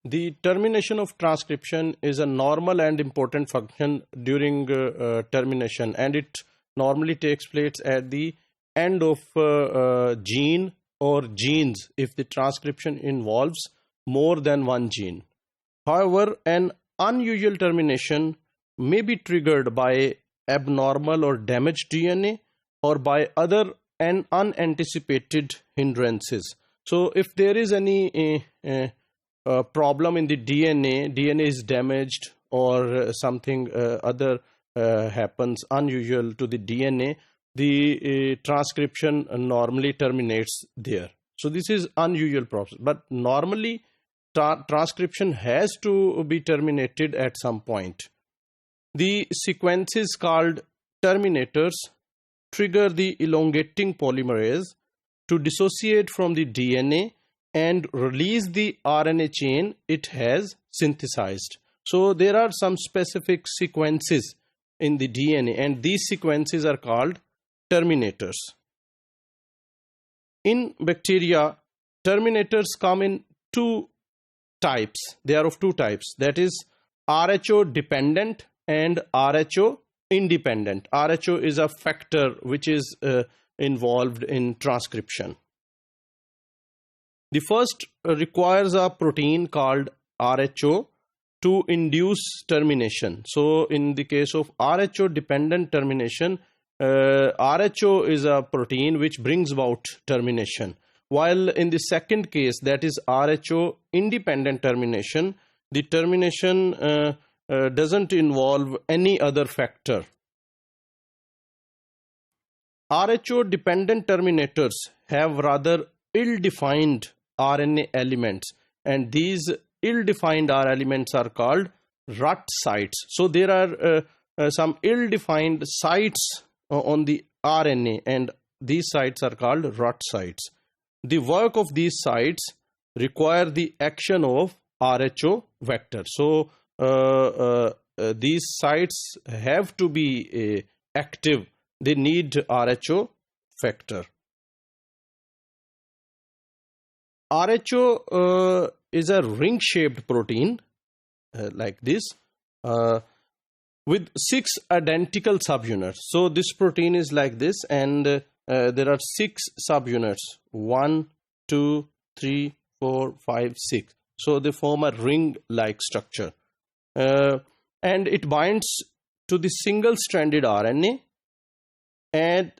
The termination of transcription is a normal and important function during termination, and it normally takes place at the end of gene or genes if the transcription involves more than one gene. However, an unusual termination may be triggered by abnormal or damaged DNA or by other and unanticipated hindrances. So if there is any problem in the DNA is damaged or something other happens unusual to the DNA, the transcription normally terminates there. So this is unusual process, but normally transcription has to be terminated at some point. The sequences called terminators trigger the elongating polymerase to dissociate from the DNA and release the RNA chain it has synthesized. So there are some specific sequences in the DNA, and these sequences are called terminators. In bacteria, terminators come in two types. They are of two types, that is RHO dependent and RHO independent. RHO is a factor which is involved in transcription. The first requires a protein called RHO to induce termination. So in the case of RHO dependent termination, RHO is a protein which brings about termination. While in the second case, that is RHO independent termination, the termination doesn't involve any other factor. RHO dependent terminators have rather ill-defined RNA elements, and these ill-defined R elements are called rut sites. So there are some ill-defined sites on the RNA, and these sites are called rut sites. The work of these sites require the action of RHO vector. So these sites have to be active. They need RHO factor. RHO is a ring-shaped protein like this with 6 identical subunits. So this protein is like this, and there are 6 subunits. 1, 2, 3, 4, 5, 6. So they form a ring-like structure. And it binds to the single-stranded RNA and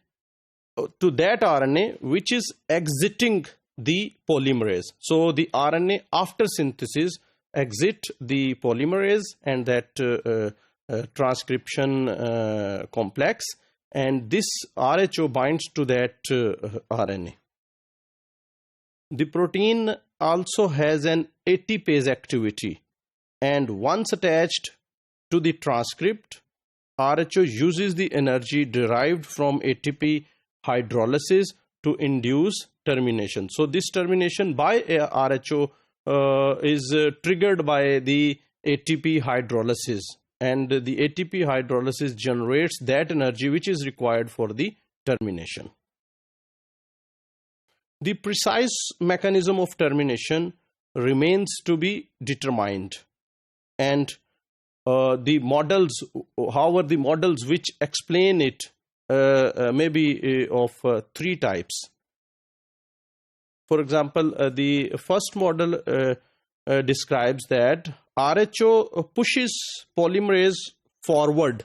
to that RNA which is exiting the polymerase. So the RNA after synthesis exit the polymerase and that transcription complex, and this RHO binds to that RNA. The protein also has an ATPase activity, and once attached to the transcript, RHO uses the energy derived from ATP hydrolysis to induce termination. So this termination by RHO is triggered by the ATP hydrolysis, and the ATP hydrolysis generates that energy which is required for the termination. The precise mechanism of termination remains to be determined, and the models, however, the models which explain it may be of 3 types. For example, the first model describes that RHO pushes polymerase forward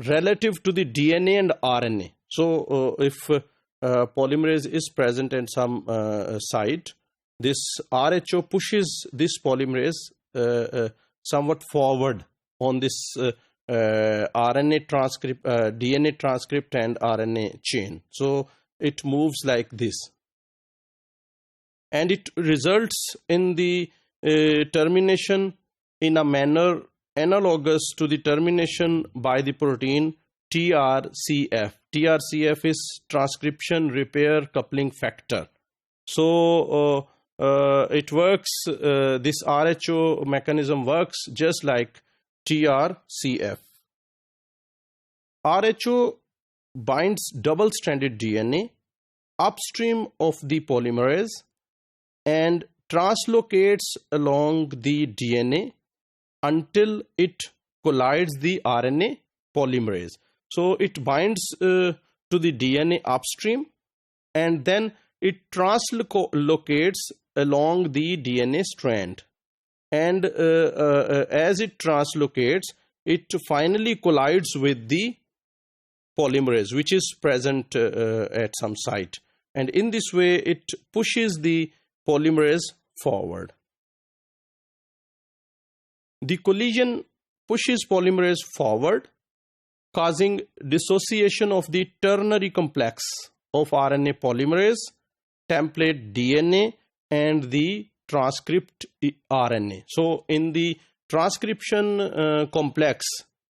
relative to the DNA and RNA. So if polymerase is present at some site, this RHO pushes this polymerase somewhat forward on this RNA transcript, DNA transcript and RNA chain. So it moves like this, and it results in the termination in a manner analogous to the termination by the protein TRCF. TRCF is transcription repair coupling factor. So it works, this RHO mechanism works just like TRCF. RHO binds double-stranded DNA upstream of the polymerase and translocates along the DNA until it collides the RNA polymerase. So it binds to the DNA upstream, and then it translocates along the DNA strand. And as it translocates, it finally collides with the polymerase, which is present at some site. And in this way, it pushes the polymerase forward. The collision pushes polymerase forward, causing dissociation of the ternary complex of RNA polymerase, template DNA, and the transcript RNA. So in the transcription complex,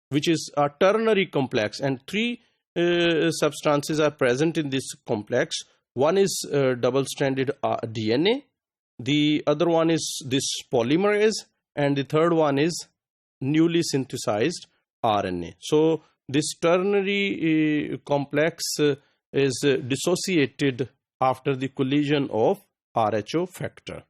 which is a ternary complex, and three substances are present in this complex. One is double-stranded DNA, the other one is this polymerase, and the third one is newly synthesized RNA. So this ternary complex is dissociated after the collision of RHO factor.